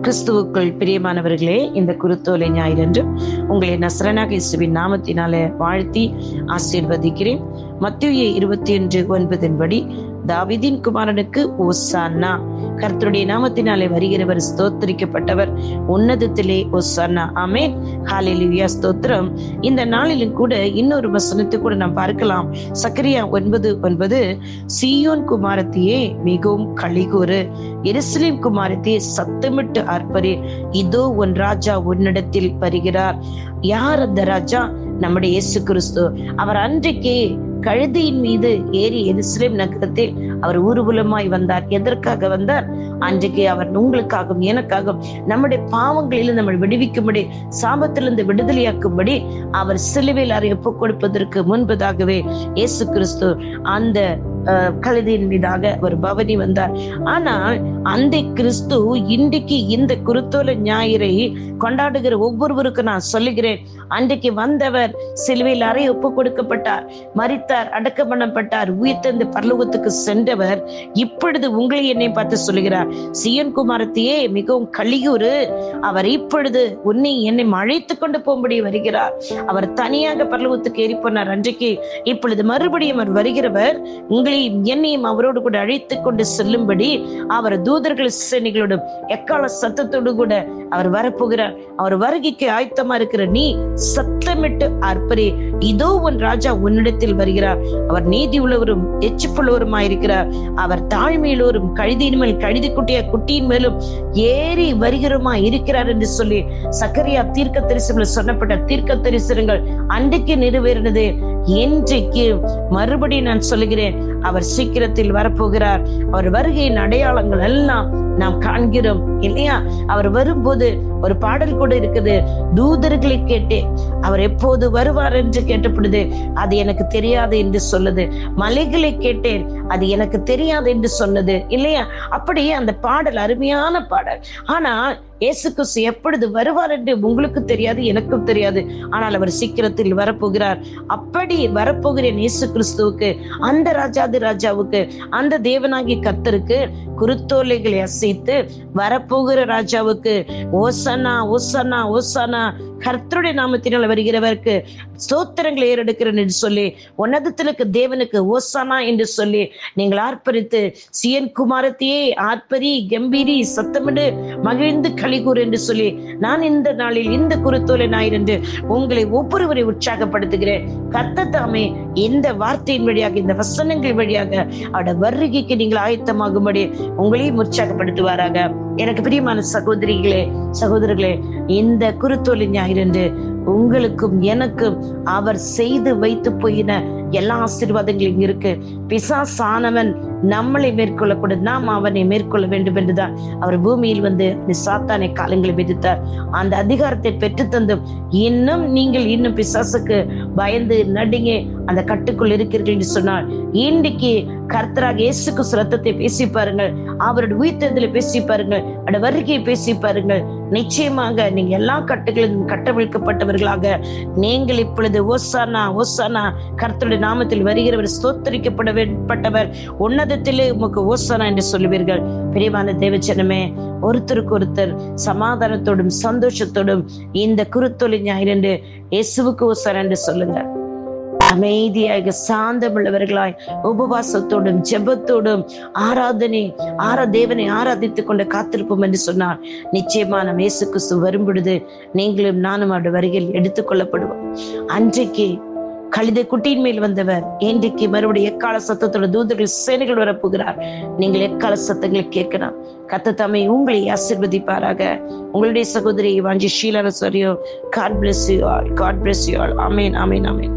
கிறிஸ்துவுக்குள் பிரியமானவர்களே, இந்த குருத்தோலை ஞாயிறன்று உங்களை நசரேனாகிய இயேசுவின் நாமத்தினாலே வாழ்த்தி ஆசீர்வதிக்கிறேன். மத்தேயு 21:9 படி, தாவீதின் குமாரனுக்கு ஓசானா, கர்த்தருடைய நாமத்தினாலே வருகிறவர் ஸ்தோத்திரிக்கப்பட்டவர், உன்னதத்திலே ஓசானா. ஆமென், ஹல்லேலூயா, ஸ்தோத்திரம். இந்த நாளிலும் கூட இன்னொரு வசனத்தை கூட நாம் பார்க்கலாம். சகரியா 9:9, சீயோன் குமாரத்தியே மிகவும் களிகூறு, எருசலேம் குமாரத்தியே சத்தமிட்டு ஆர்ப்பரே, இதோ உன் ராஜா உன்னிடத்தில் வருகிறார். யார் அந்த ராஜா? நம்முடைய இயேசு கிறிஸ்து. அவர் அன்றைக்கே கழுதையின் மீது ஏறி எருசலேம் நகரத்தில் அவர் ஊர்வலமாய் வந்தார். எதற்காக வந்தார்? அன்றைக்கு அவர் உங்களுக்காகவும் எனக்காகவும் நம்முடைய பாவங்களிலிருந்து நம்ம விடுவிக்கும்படி, சாபத்திலிருந்து விடுதலையாக்கும்படி அவர் சிலுவையில் அறை ஒப்புக் கொடுப்பதற்கு முன்பதாகவே இயேசு கிறிஸ்து அந்த கழுதையின் மீதாக அவர் பவனி வந்தார். ஆனால் அந்த கிறிஸ்து இன்றைக்கு இந்த குருத்தோலை ஞாயிறை கொண்டாடுகிற ஒவ்வொருவருக்கும் நான் சொல்லுகிறேன், அன்றைக்கு வந்தவர் சிலுவையில் அறை ஒப்பு கொடுக்கப்பட்டார், மரித்தார், அடக்கம் பண்ணப்பட்டார், உயிர்த்தெழுந்து பரலோகத்துக்கு சென்றவர் இப்பொழுது உங்களை என்னை பார்த்து சொல்லுகிறார், சீயோன் குமாரத்தியே மிகவும் களிகூறு, அவர் இப்பொழுது உன்னை என்னை அழைத்து கொண்டு போகும்படி வருகிறார். அவர் தனியாக பரலோகத்துக்கு ஏறி போனார் அன்றைக்கு. இப்பொழுது மறுபடியும் அவர் வருகிறவர் உங்களையும் என்னையும் அவரோடு கூட அழைத்து கொண்டு செல்லும்படி அவர் தூதர்கள் சேனைகளோடும் எக்கால சத்தத்தோடு கூட அவர் வரப்போகிறார். அவர் வருகைக்கு ஆயத்தமா இருக்கிற நீ சத்தமிட்டு ஆர்ப்பரே, இதோ உன் ராஜா உன்னிடத்தில் வருகிறார். அவர் நீதி உள்ளவரும் எச்சிப்புள்ளவருமாயிருக்கிறார். அவர் தாழ்மையுள்ளவரும் கழுதியின் மேல் கழுதி குட்டியின் மேலும் ஏறி வருகிறோமா இருக்கிறார் என்று சொல்லி சகரியா தீர்க்க தரிசனங்கள் சொன்னப்பட்ட தீர்க்க தரிசனங்கள் அன்றைக்கு நிறைவேறினது. இன்றைக்கு மறுபடியும் நான் சொல்லுகிறேன், அவர் சீக்கிரத்தில் வரப்போகிறார். அவர் வருகையின் அடையாளங்கள் எல்லாம் நாம் காண்கிறோம் இல்லையா? அவர் வரும்போது ஒரு பாடல் கூட இருக்குது, தூதர்களை கேட்டேன், அவர் எப்போது வருவார் என்று கேட்டப்படுது, அது எனக்கு தெரியாது என்று சொல்லுது. மலைகளை கேட்டேன், அது எனக்கு தெரியாது என்று சொன்னது இல்லையா? அப்படியே அந்த பாடல் அருமையான பாடல். ஆனா இயேசு கிறிஸ்து எப்பொழுது வருவார் என்று உங்களுக்கு தெரியாது, எனக்கும் தெரியாது. ஆனால் அவர் சீக்கிரத்தில் வரப்போகிறார். அப்படி வரப்போகிறேன் இயேசு கிறிஸ்துவுக்கு, அந்த ராஜாவுக்கு, அந்த தேவனாகிய கர்த்தருக்கு குருத்தோலைகளை அசைத்து வரப்போகிற ராஜாவுக்கு ஓசனா ஓசனா ஓசனா, கர்த்தருடைய நாமத்தினால் வருகிறவருக்கு ஸ்தோத்திரங்களை ஏறெடுக்கிறேன் என்று சொல்லி, உன்னதத்திற்கு தேவனுக்கு ஓசனா என்று சொல்லி நீங்கள் ஆர்ப்பரித்து, சீயோன் குமாரத்தியே ஆர்ப்பரி, கம்பீரி, சத்தமிடு, மகிழ்ந்து களிகூர் என்று சொல்லி நான் இந்த நாளில் இந்த குருத்தோலை ஞாயிறு என்று உங்களை ஒவ்வொருவரை உற்சாகப்படுத்துகிறேன். கர்த்தர் தாமே இந்த வார்த்தையின் வழியாக, இந்த வசனங்கள் வழியாக அவருடைய வருகைக்கு நீங்கள் ஆயத்தமாகும்படி உங்களையும் உற்சாகப்படுத்துவாராக. எனக்கு பிரியமான சகோதரிகளே, இந்த குருத்தோலை ஞாயிறு என்று உங்களுக்கும் எனக்கும் அவர் செய்து வைத்து போயின எல்லா ஆசீர்வாதங்களும் இருக்கு. பிசாசானவன் நம்மளை மேற்கொள்ளக்கூடாது, நாம் அவனை மேற்கொள்ள வேண்டும் என்றுதான் அவர் பூமியில் வந்து சாத்தானை காலங்களை விதித்தார். அந்த அதிகாரத்தை பெற்று தந்தும் நீங்கள் பிசாசுக்கு பயந்து நடுங்க அந்த கட்டுக்குள் இருக்கிறீர்கள் என்று சொன்னால், இன்றைக்கு கர்த்தராக இயேசுக்கு ரத்தத்தை பேசி பாருங்கள், அவருடைய உயிர்த்தெழுதலை பேசி பாருங்கள், அவருடைய வருகையை பேசி பாருங்கள். நிச்சயமாக நீங்க எல்லா கட்டுகளிலும் கட்டவிழ்க்கப்பட்டவர்களாக நீங்கள் இப்பொழுது ஓசானா ஓசானா, கர்த்தருடைய நாமத்தில் வருகிறவர் ஸ்தோத்தரிக்கப்பட்டவர், உன்னதத்திலே உமக்கு ஓசானா என்று சொல்லுவீர்கள். பிரியமான தேவஜனமே, ஒருத்தருக்கு ஒருத்தர் சமாதானத்தோடும் சந்தோஷத்தோடும் இந்த குருத்தோலை ஞாயிறு என்று இயேசுவுக்கு ஓசானா என்று சொல்லுங்க. அமைதியாக சாந்தமுள்ளவர்களாய் உபவாசத்தோடும் ஜெபத்தோடும் தேவனை ஆராதித்துக் கொண்டு காத்திருப்போம் என்று சொன்னார். நிச்சயமா நம் இயேசு கிறிஸ்து வரும் பொழுது நீங்களும் நானும் அவருடைய வருகையில் எடுத்துக் கொள்ளப்படுவோம். அன்றைக்கு கழுதை குட்டியின் மேல் வந்தவர் இன்றைக்கு மறுபடியும் எக்கால சத்தத்தோட தூதர்கள் சேனைகள் வரப்போகிறார். நீங்கள் எக்கால சத்தங்களை கேட்கணும். கர்த்தர் தாமே உங்களை ஆசீர்வதிப்பாராக. உங்களுடைய சகோதரி வாஞ்சி Sheila. God bless you all. God bless you all. Amen. Amen. Amen.